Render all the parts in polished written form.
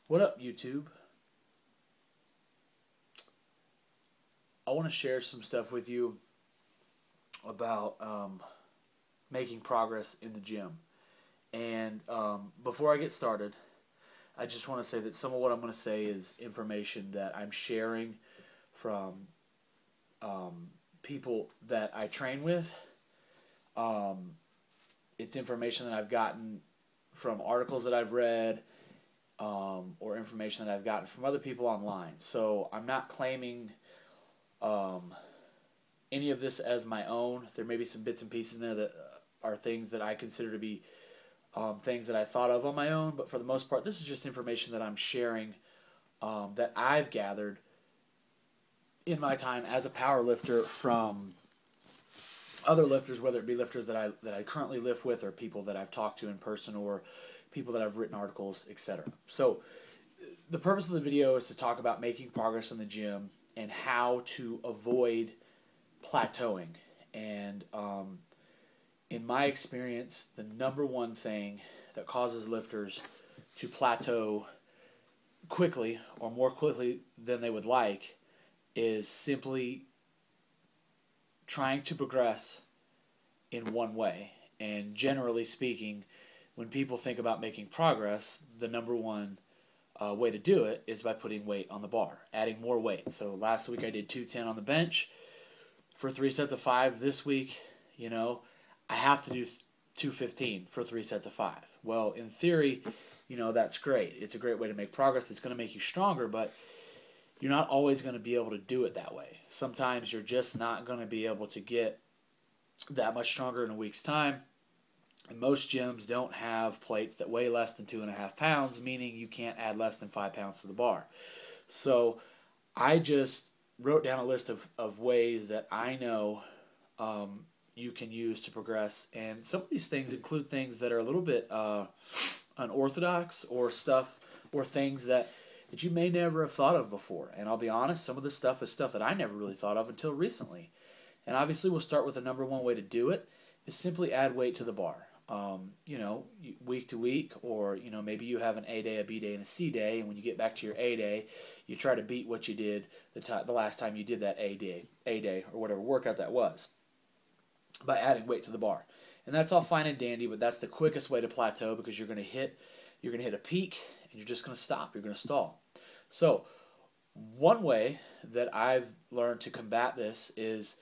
What up, YouTube? I want to share some stuff with you about making progress in the gym. And before I get started, I just want to say that some of what I'm going to say is information that I'm sharing from people that I train with. Um, it's information that I've gotten from articles that I've read, or information that I've gotten from other people online. So I'm not claiming um, any of this as my own. There may be some bits and pieces in there that are things that I consider to be things that I thought of on my own, but for the most part, this is just information that I'm sharing that I've gathered in my time as a power lifter from other lifters, whether it be lifters that I currently lift with, or people that I've talked to in person, or people that I've written articles, etc. So the purpose of the video is to talk about making progress in the gym and how to avoid plateauing. And in my experience, the number one thing that causes lifters to plateau quickly, or more quickly than they would like, is simply trying to progress in one way. And generally speaking, when people think about making progress, the number one way to do it is by putting weight on the bar, adding more weight. So last week I did 210 on the bench for 3 sets of 5. This week, I have to do 215 for 3 sets of 5. Well, in theory, that's great. It's a great way to make progress. It's going to make you stronger, but you're not always going to be able to do it that way. Sometimes you're just not going to be able to get that much stronger in a week's time. And most gyms don't have plates that weigh less than 2.5 pounds, meaning you can't add less than 5 pounds to the bar. So I just wrote down a list of ways that I know you can use to progress. And some of these things include things that are a little bit unorthodox, or stuff, or things that you may never have thought of before. And I'll be honest, some of this stuff is stuff that I never really thought of until recently. And obviously we'll start with the number one way to do it is simply add weight to the bar. Week to week, or maybe you have an A day, a B day, and a C day, and when you get back to your A day, you try to beat what you did the last time you did that A day, or whatever workout that was, by adding weight to the bar. And that's all fine and dandy, but that's the quickest way to plateau, because you're going to hit a peak and you're just going to stop. You're going to stall. So one way that I've learned to combat this is,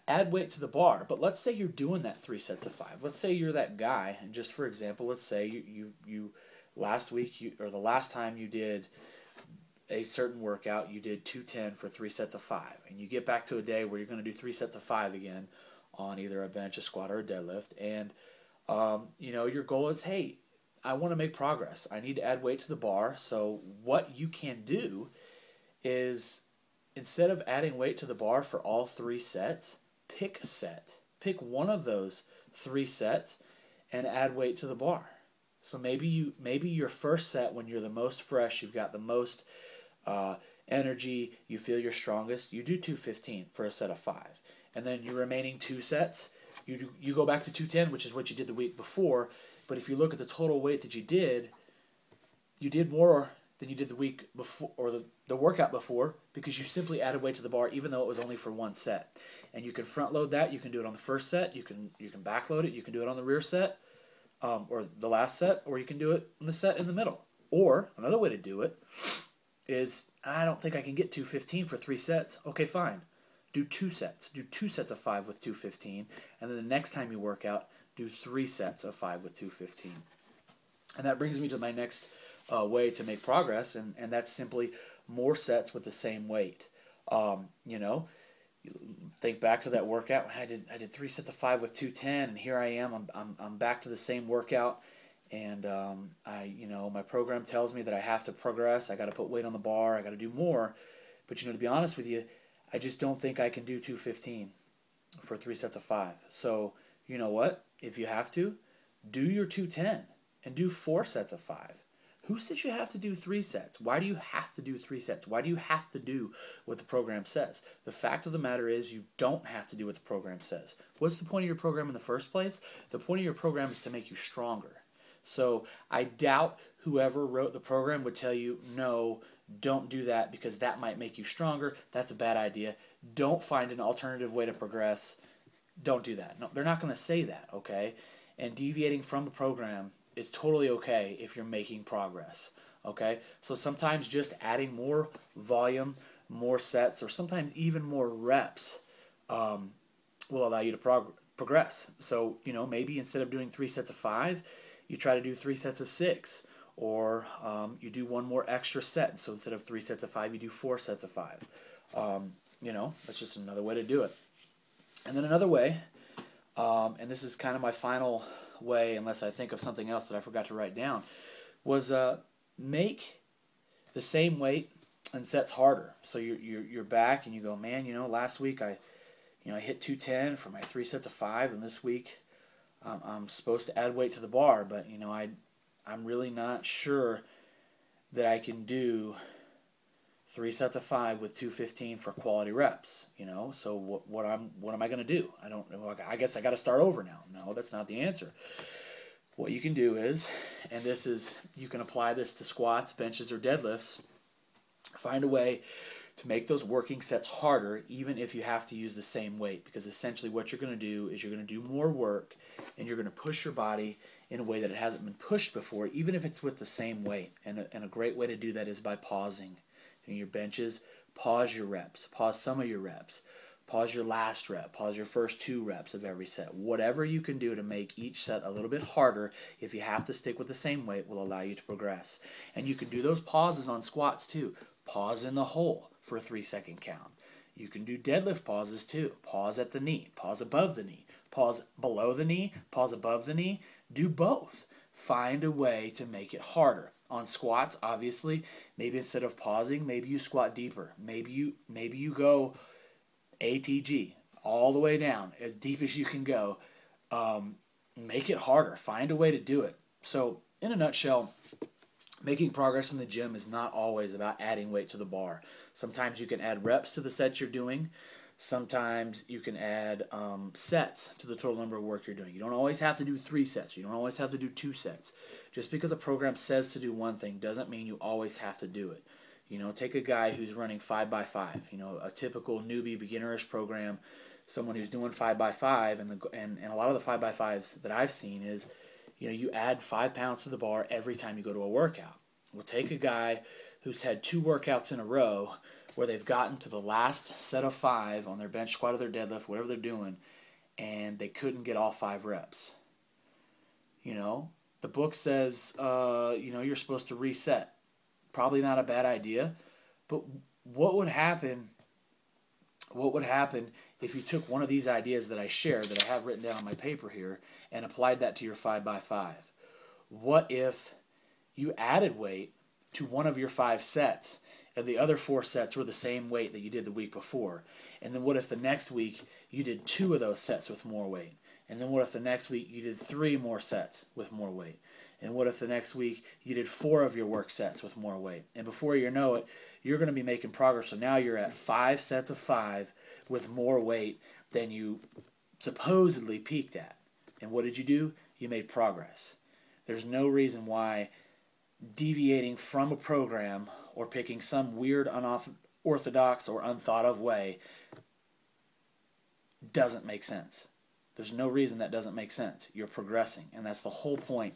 add weight to the bar. But let's say you're doing that 3 sets of 5. Let's say you're that guy, and just for example, let's say you last week, or the last time you did a certain workout, you did 210 for 3 sets of 5, and you get back to a day where you're going to do 3 sets of 5 again on either a bench, a squat, or a deadlift, and your goal is, hey, I want to make progress. I need to add weight to the bar. So what you can do is, instead of adding weight to the bar for all 3 sets, pick a set. Pick one of those 3 sets and add weight to the bar. So maybe your first set, when you're the most fresh, you've got the most energy, you feel your strongest, you do 215 for a set of 5. And then your remaining 2 sets, you go back to 210, which is what you did the week before. But if you look at the total weight that you did more than you did the week before, or the workout before, because you simply added weight to the bar, even though it was only for 1 set. And you can front load that. You can do it on the first set. You can back load it. You can do it on the rear set, or the last set, or you can do it on the set in the middle. Or another way to do it is, I don't think I can get 215 for 3 sets. Okay, fine. Do 2 sets. Do 2 sets of 5 with 215, and then the next time you work out, do 3 sets of 5 with 215. And that brings me to my next way to make progress, and that's simply more sets with the same weight. Think back to that workout. I did 3 sets of 5 with 210, and here I am. I'm back to the same workout, and my program tells me that I have to progress. I got to put weight on the bar. I got to do more. But to be honest with you, I just don't think I can do 215 for 3 sets of 5. So you know what? If you have to, do your 210 and do 4 sets of 5. Who says you have to do 3 sets? Why do you have to do 3 sets? Why do you have to do what the program says? The fact of the matter is, you don't have to do what the program says. What's the point of your program in the first place? The point of your program is to make you stronger. So I doubt whoever wrote the program would tell you, no, don't do that because that might make you stronger. That's a bad idea. Don't find an alternative way to progress. Don't do that. No, they're not going to say that, okay? And deviating from the program is totally okay if you're making progress, okay? So sometimes just adding more volume, more sets, or sometimes even more reps will allow you to progress. So, maybe instead of doing 3 sets of 5, you try to do 3 sets of 6, or you do one more extra set. So instead of 3 sets of 5, you do 4 sets of 5. That's just another way to do it. And then another way, and this is kind of my final way, unless I think of something else that I forgot to write down, was make the same weight and sets harder. So you're back and you go, man, last week I hit 210 for my 3 sets of 5, and this week I'm supposed to add weight to the bar, but I'm really not sure that I can do 3 sets of 5 with 215 for quality reps. So what am I going to do? I guess I got to start over now. No, that's not the answer. What you can do is, and you can apply this to squats, benches, or deadlifts. Find a way to make those working sets harder, even if you have to use the same weight, because essentially what you're going to do is you're going to do more work and you're going to push your body in a way that it hasn't been pushed before, even if it's with the same weight. And a great way to do that is by pausing. In your benches, pause your reps, pause some of your reps, pause your last rep, pause your first 2 reps of every set. Whatever you can do to make each set a little bit harder, if you have to stick with the same weight, will allow you to progress. And you can do those pauses on squats too. Pause in the hole for a 3-second count. You can do deadlift pauses too. Pause at the knee, pause above the knee, pause below the knee, pause above the knee. Do both. Find a way to make it harder. On squats, obviously, maybe instead of pausing, maybe you squat deeper. Maybe you go ATG all the way down as deep as you can go. Make it harder. Find a way to do it. So, in a nutshell, making progress in the gym is not always about adding weight to the bar. Sometimes you can add reps to the sets you're doing. Sometimes you can add sets to the total number of work you're doing. You don't always have to do 3 sets. You don't always have to do 2 sets. Just because a program says to do one thing doesn't mean you always have to do it. Take a guy who's running 5x5, a typical newbie beginnerish program, someone who's doing 5x5, and a lot of the 5x5s that I've seen is, you add 5 pounds to the bar every time you go to a workout. Well, take a guy who's had 2 workouts in a row where they've gotten to the last set of 5 on their bench squat or their deadlift, whatever they're doing, and they couldn't get all 5 reps. The book says, you're supposed to reset. Probably not a bad idea, but what would happen if you took one of these ideas that I shared, that I have written down on my paper here, and applied that to your 5x5? What if you added weight to one of your 5 sets, and the other 4 sets were the same weight that you did the week before? And then what if the next week you did 2 of those sets with more weight? And then what if the next week you did 3 more sets with more weight? And what if the next week you did 4 of your work sets with more weight? And before you know it, you're going to be making progress. So now you're at 5 sets of 5 with more weight than you supposedly peaked at. And what did you do? You made progress. There's no reason why deviating from a program or picking some weird, unorthodox, or unthought of way doesn't make sense. There's no reason that doesn't make sense. You're progressing, and that's the whole point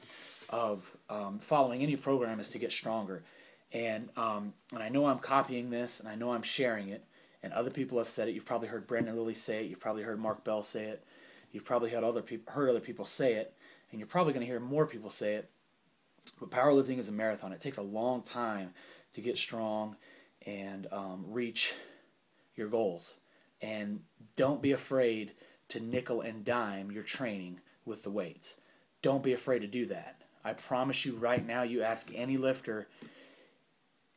of following any program, is to get stronger. And I know I'm copying this, and I know I'm sharing it, and other people have said it. You've probably heard Brandon Lilly say it. You've probably heard Mark Bell say it. You've probably heard other people say it, and you're probably going to hear more people say it. But powerlifting is a marathon. It takes a long time to get strong and reach your goals. And don't be afraid to nickel and dime your training with the weights. Don't be afraid to do that. I promise you right now, you ask any lifter,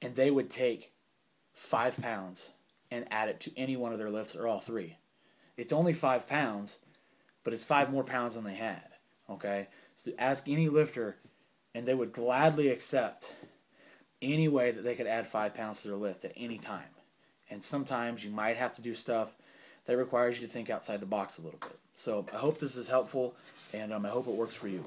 and they would take 5 pounds and add it to any one of their lifts, or all 3. It's only 5 pounds, but it's 5 more pounds than they had. Okay? So ask any lifter, and they would gladly accept any way that they could add 5 pounds to their lift at any time. And sometimes you might have to do stuff that requires you to think outside the box a little bit. So I hope this is helpful, and I hope it works for you.